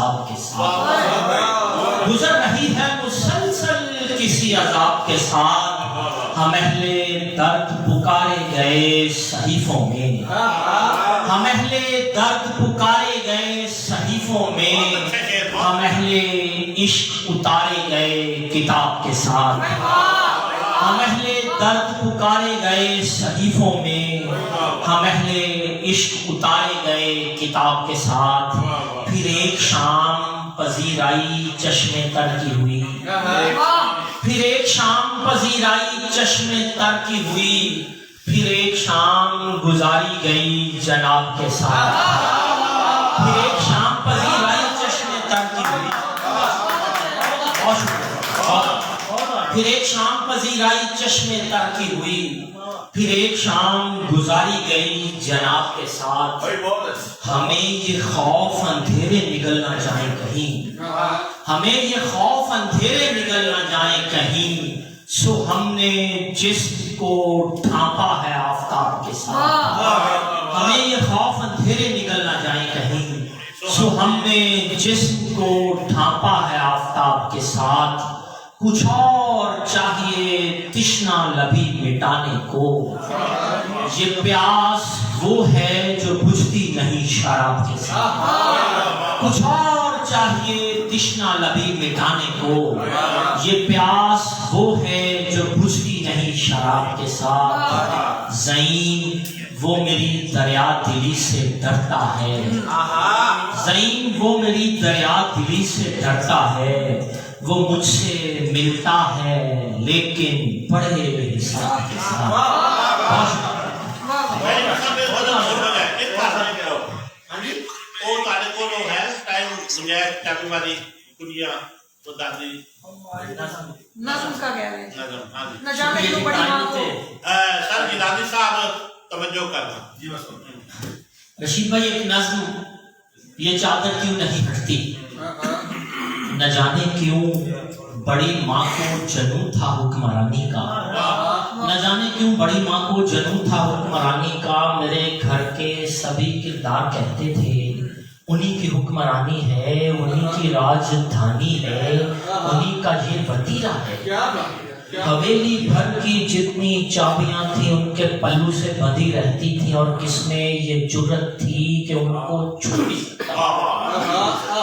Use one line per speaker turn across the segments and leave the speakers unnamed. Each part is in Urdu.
عذاب کے ساتھ، گزر رہی ہے مسلسل کسی عذاب کے ساتھ، ہم اہل درد پکارے گئے صحیفوں میں، ہم اہل درد پکارے گئے صحیفوں میں، ہم اہل عشق اتارے گئے کتاب کے ساتھ، ہم اہل درد پکارے گئے صحیفوں میں، ہم اہل عشق اتارے گئے کتاب کے ساتھ، پھر ایک شام پذیرائی چشم تر کی ہوئی، پھر ایک شام پذیرائی چشم تر کی ہوئی، پھر ایک شام گزاری گئی جناب کے ساتھ، پھر ایک شام پذیرائی چشم تر کی ہوئی، پھر ایک شام پذیرائی چشم تر کی ہوئی، پھر ایک شام گزاری گئی جناب کے ساتھ، ہمیں یہ خوف اندھیرے نگل نہ جائیں کہیں، ہمیں یہ خوف اندھیرے نگل نہ جائیں کہیں، سو ہم نے جسم کو ڈھانپا ہے آفتاب کے ساتھ، ہمیں یہ خوف اندھیرے نگل نہ جائیں کہیں، سو ہم نے جسم کو ڈھانپا ہے آفتاب کے ساتھ، کچھ اور چاہیے تشنا لبی مٹانے کو، یہ پیاس وہ ہے جو بجھتی نہیں شراب کے ساتھ، کچھ اور چاہیے تشنا لبی مٹانے کو، یہ پیاس وہ ہے جو بجھتی نہیں شراب کے ساتھ، زعیم وہ میری دریا دلی سے ڈرتا ہے، زعیم وہ میری دریا دلی سے ڈرتا ہے، وہ مجھ سے ملتا ہے لیکن بڑے بے حساب کے ساتھ۔
نظم کا کیا ہے؟ نہ جانے کیوں بڑی ماں کو
سر گیلانی صاحب توجہ کرنا۔
رشید بھائی ایک نظم، یہ چادر کیوں نہیں ہٹتی، نہ جانے کیوں بڑی ماں کو جنون تھا حکمرانی کا، نہ جانے کیوں بڑی ماں کو جنون تھا حکمرانی کا، میرے گھر کے سبھی کردار کہتے تھے انہی کی حکمرانی ہے، انہی کی راجدھانی ہے، انہی کا یہ وطیرہ ہے، حویلی بھر کی جتنی چابیاں تھیں ان کے پلو سے بندھی رہتی تھیں، اور کس میں یہ جرت تھی کہ ان کو چھو بھی سکتا،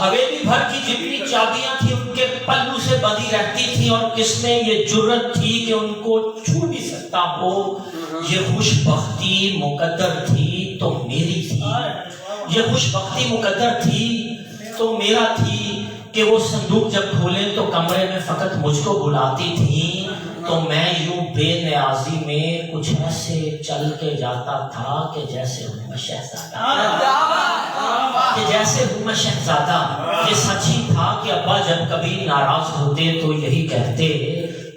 حویلی بھر کی جتنی چابیاں تھیں ان کے پلو سے بندھی رہتی تھیں، اور کس میں یہ جرت تھی کہ ان کو چھو بھی سکتا ہو، یہ خوش بختی مقدر تھی تو میری تھی، یہ خوش بختی مقدر تھی تو میرا تھی، کہ وہ صندوق جب کھولیں تو کمرے میں فقط مجھ کو بلاتی تھی، تو میں یوں بے نیازی میں کچھ ایسے چل کے جاتا تھا کہ جیسے ہوں میں شہزادہ، کہ جیسے ہوں میں شہزادہ۔ یہ سچ ہی تھا کہ ابا جب کبھی ناراض ہوتے تو یہی کہتے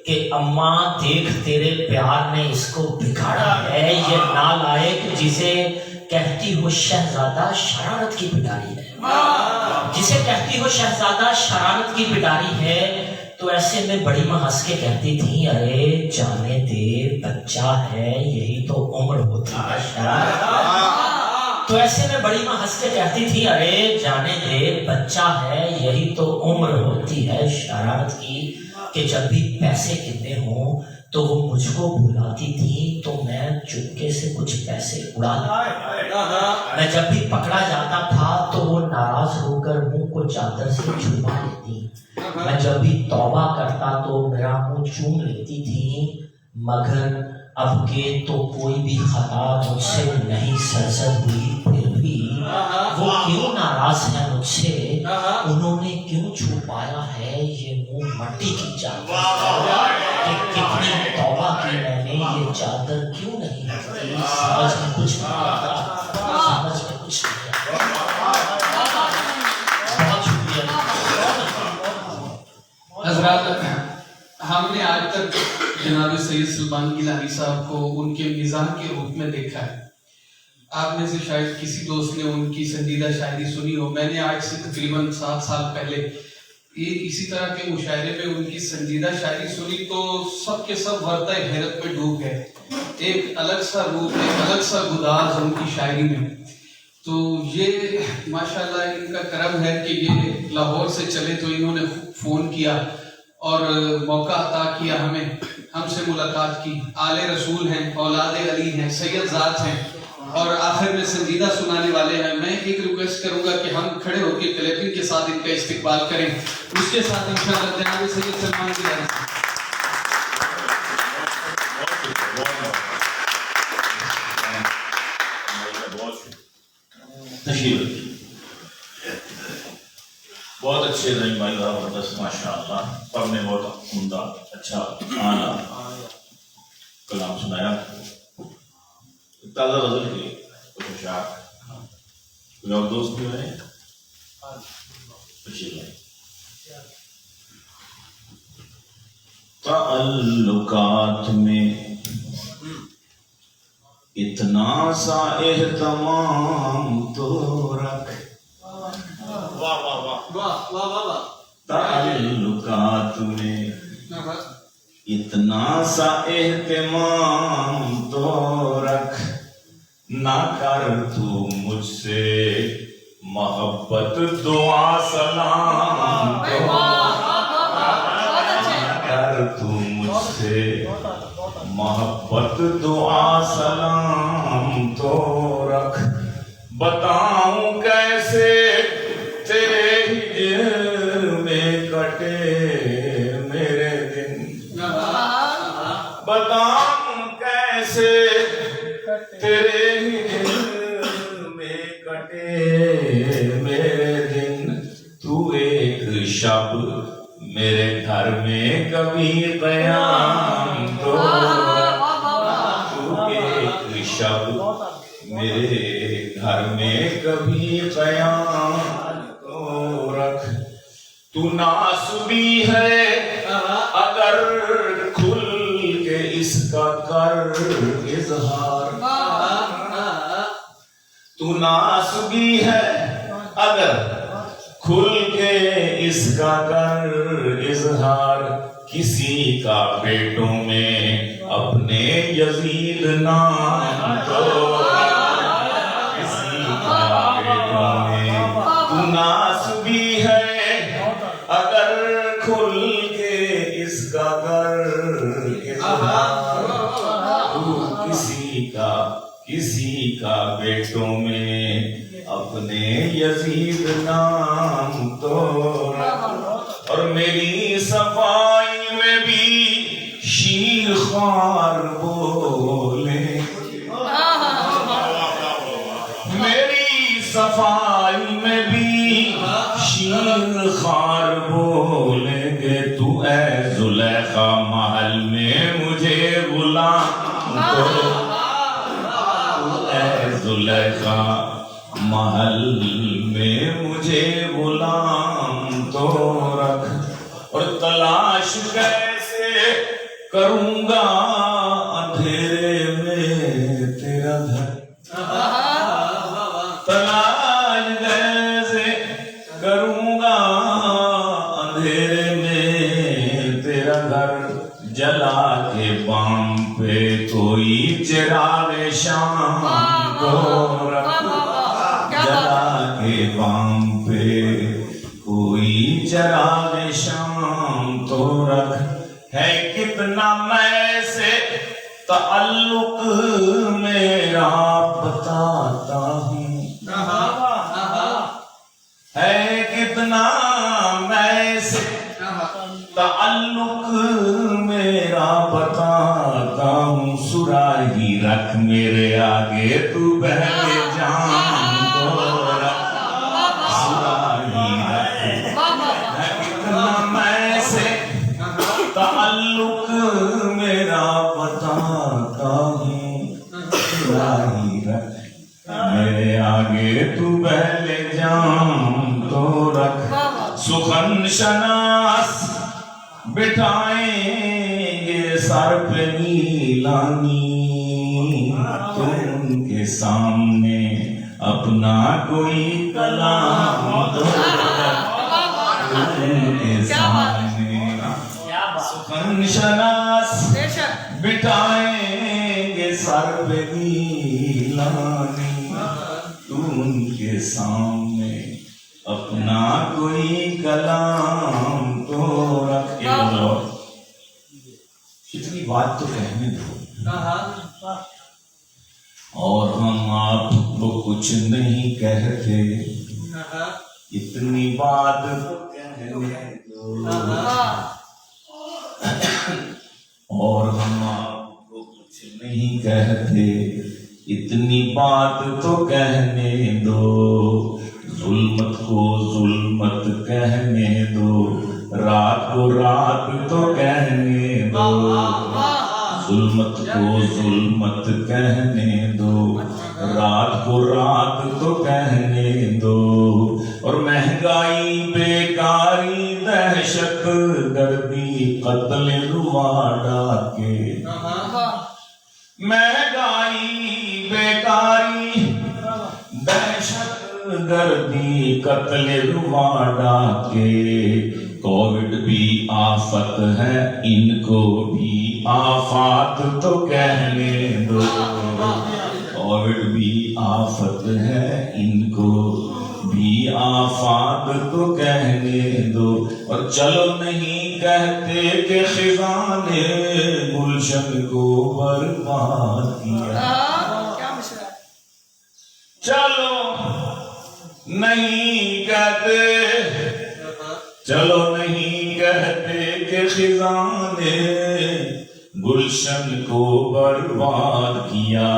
کہ اماں دیکھ تیرے پیار نے اس کو بگاڑا ہے، یہ نالائق جسے کہتی ہو شہزادہ شرارت کی پٹاری ہے، جسے کہتی ہو شہزادہ شرارت کی پٹاری ہے، تو ایسے میں بڑی ماں ہنس کے کہتی تھی ارے جانے دے بچہ ہے یہی تو عمر ہوتی ہے شرارت، تو ایسے میں بڑی ماں ہنس کے کہتی تھی ارے جانے دے بچہ ہے یہی تو عمر ہوتی ہے شرارت کی، کہ جب بھی پیسے کتنے ہوں تو وہ مجھ کو بلاتی تھی تو میں چپکے سے کچھ پیسے اڑا لیتا، میں جب بھی پکڑا جاتا تھا تو وہ ناراض ہو کر منہ کو چادر سے چھپا لیتی، میں جب بھی توبہ کرتا تو میرا منہ چوم لیتی تھی، مگر اب کے تو کوئی بھی خطا مجھ سے نہیں سرزد ہوئی، پھر بھی وہ کیوں ناراض ہے مجھ سے، انہوں نے کیوں چھپایا ہے یہ منہ مٹی کی چادر، کہ کتنی توبہ کی میں نے یہ چادر کیوں نہیں ہٹتی، سمجھ میں کچھ نہیں آتا، سمجھ میں کچھ نہیں آتا۔ بہت شکریہ
حضرات، ہم نے آج تک جناب سید سلمان گیلانی صاحب کو ان کے مزاح کے روپ میں دیکھا ہے، آپ میں سے شاید کسی دوست نے ان کی سنجیدہ شاعری سنی ہو، میں نے آج سے تقریباً 7 سال پہلے اسی طرح کے مشاعرے میں ان کی سنجیدہ شاعری سنی تو سب کے سب ورطہ حیرت میں ڈوب گئے، ایک الگ سا روپ، ایک الگ سا گداز ان کی شاعری میں۔ تو یہ ماشاءاللہ ان کا کرم ہے کہ یہ لاہور سے چلے تو انہوں نے فون کیا اور موقع عطا کیا ہمیں، ہم سے ملاقات کی. آل رسول ہیں، اولاد علی ہیں، سید ذات ہیں اور آخر میں سنجیدہ سنانے والے ہیں. میں ایک ریکویسٹ کروں گا کہ ہم کھڑے ہو کے کلیپنگ کے ساتھ ان کا استقبال کریں. اس کے ساتھ انشاءاللہ جناب سید سلمان گیلانی
بہت اچھے رہی بھائی زبردست ماشاء اللہ. سب نے بہت عمدہ اچھا اعلیٰ کلام سنایا. تازہ غزل کے کچھ اشعار کوئی اور دوست بھی ہیں بشیر بھائی. تعلقات میں اتنا سا اہتمام تو رکھ. واہ واہ واہ
واہ واہ واہ واہ.
تعلقات میں اتنا سا اہتمام تو رکھ. نہ کر تو مجھ سے محبت دعا سلام تو کر تو مجھ سے محبت دعا سلام تو رکھ. بتاؤں کیسے تیرے ہجر میں کٹے میرے دن. بتاؤں کیسے تیرے ہجر میں کٹے میرے دن. تو ایک شب میرے گھر میں کبھی قیام تو ایک شب میرے گھر میں کبھی قیام تو رکھ. تو ناسبی ہے اگر کھل کے اس کا کر اظہار. تو ناسبی ہے اگر کھل کے اس کا کر اظہار. کسی کا پیٹوں میں اپنے یزید نام تو کسی کا پیٹوں میں. تو ناسبی ہے اگر کھل کے اس کا کر اظہار. تو کسی کا بیٹوں میں اپنے یزید نام تو. اور میری صفائی میں بھی شیر خوار بولے. میری صفائی میں بھی شیر خوار بولیں گے. تو اے زلیخا محل میں مجھے غلام تو اے زلیخا محل میں مجھے غلام تو رکھ. اور تلاش کیسے کروں گا اندھیرے میں تیرا گھر. تلاش کیسے کروں گا اندھیرے میں تیرا گھر. جلا کے بام پہ کوئی چراغ شام کو رکھ. جلا کے بام پہ کوئی چراغ شام تو رکھ. ہے کتنا میں سے تعلق میرا بتاتا ہوں. ہے کتنا میں سے تعلق میرا بتاتا ہوں. سراہی رکھ میرے آگے تو بہلے جان تو رکھ. سراہی رکھ ہے کتنا میں سے تعلق میرا بتاتا ہوں. سراہی رکھ میرے آگے تو بہلے جان تو رکھ. سخن شناس بٹھائیں گے سر پہ نیلانی. تم ان کے سامنے اپنا کوئی کلام دو. ان کے سامنے سخن شناس بٹھائیں گے سر پہ نیلانی. تم سامنے اپنا کوئی کلام تو رکھے لو. اتنی بات تو کہنے دو. اور ہم آپ کو کچھ نہیں کہتے, اتنی بات تو کہنے دو. اور ہم آپ کو کچھ نہیں کہتے, اتنی بات تو کہنے دو. ظلمت کو ظلمت کہنے دو, رات کو رات تو کہنے دو. ظلمت کو ظلمت کہنے دو, رات کو رات تو کہنے دو. اور مہنگائی بیکاری دہشت گردی قتل روا ڈاکے, مہنگائی بیکاری دہشت گردی قتل روا ڈاکے. کووڈ بھی آفت ہے, ان کو بھی آفات تو کہنے دو. کووڈ بھی آفت ہے, ان کو بھی آفات تو کہنے دو. اور چلو نہیں کہتے کہ خزان گلشن کو برباد کیا. چلو نہیں کہتے, چلو نہیں کہتے کہ خزان گلشن کو برباد کیا.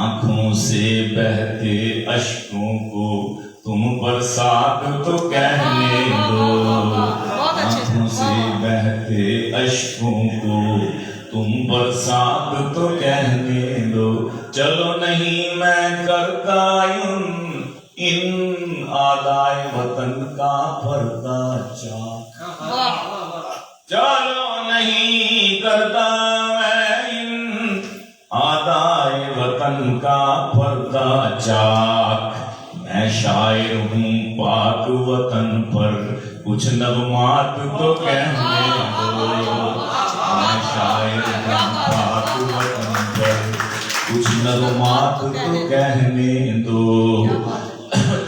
آنکھوں سے بہتے اشکوں کو تم برسات تو کہنے دو. آنکھوں سے بہتے اشکوں کو تم برسات تو کہنے دو. چلو نہیں میں کرتا ان آدائے وطن کا پردہ چاک. چلو نہیں کرتا میں ان آدائے وطن کا پردہ چاک. میں شاعر ہوں پاک وطن پر, کچھ نغمات تو کہنے دو. میں شاعر ہوں پاک وطن پر, کچھ نغمات تو کہنے دو.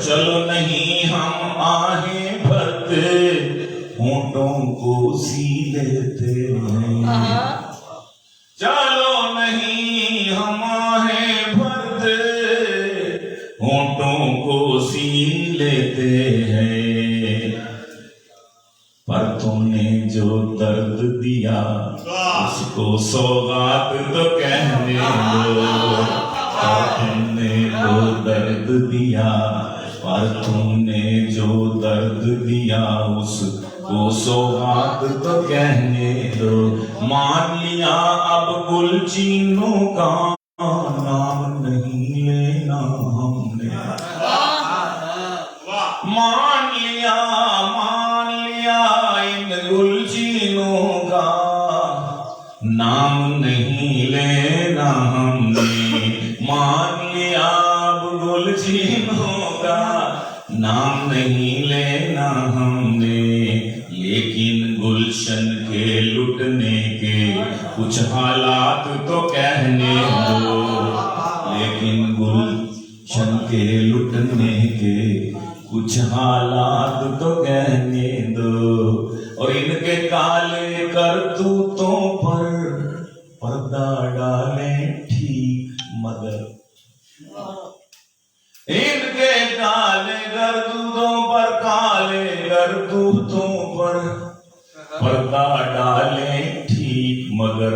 چلو نہیں ہم آہیں بھرتے, ہونٹوں کو سی لیتے ہیں. چلو نہیں ہم آہیں بھرتے, ہونٹوں کو سی لیتے ہیں. پر تم نے جو درد دیا اس کو سوغات تو کہنے دو. پر تم نے جو درد دیا, پر تم نے جو درد دیا اس کو سوغات تو کہنے دو. مان لیا اب گلچینوں کا نام نہیں لینا ہم نے. مان لیا ان گلچینوں کا نام نہیں لینا ہم نے. مان لیا اب گلچینوں کا نام نہیں لینا ہم نے. لیکن گلشن کے لٹنے کے کچھ حالات تو کہنے دو. لیکن گلشن کے لٹنے کے کچھ حالات تو کہنے دو. اور ان کے کالے کرتوتوں پر پردہ ڈالیں ٹھیک, مگر ان کے کالے کرتوتوں پر, کالے کرتوتوں پر پردہ ڈالیں ٹھیک, مگر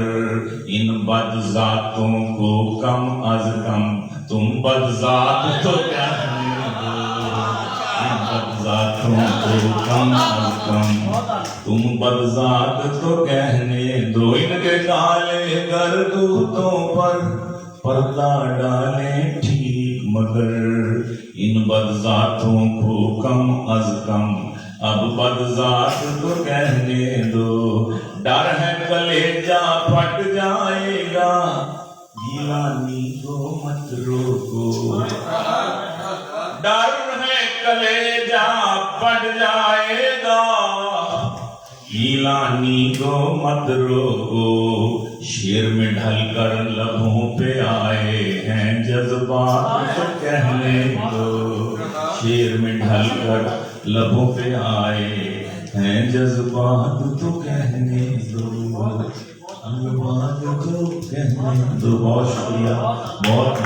ان بد ذاتوں کو کم از کم تم بد ذات تو کہنے دو. ان بد ذاتوں کو کم از کم تم بد ذات تو کہنے دو. ان کے کالے کرتوتوں پر پردہ ڈالیں ٹھیک, مگر ان بد ذاتوں کو کم از کم اب بد ذات تو کہنے دو. ڈر ہے کلیجہ پھٹ جائے گا, گیلانی کو مت روکو. ڈر ہے کلیجہ پھٹ جائے گا, گیلانی کو مت روکو. شیر میں ڈھل کر لبوں پہ آئے ہیں جذبات تو کہنے دو. شیر میں ڈھل کر لبوں پہ آئے ہیں جذبات تو کہنے دو، جذبات تو کہنے دو۔ بہت شکریہ، بہت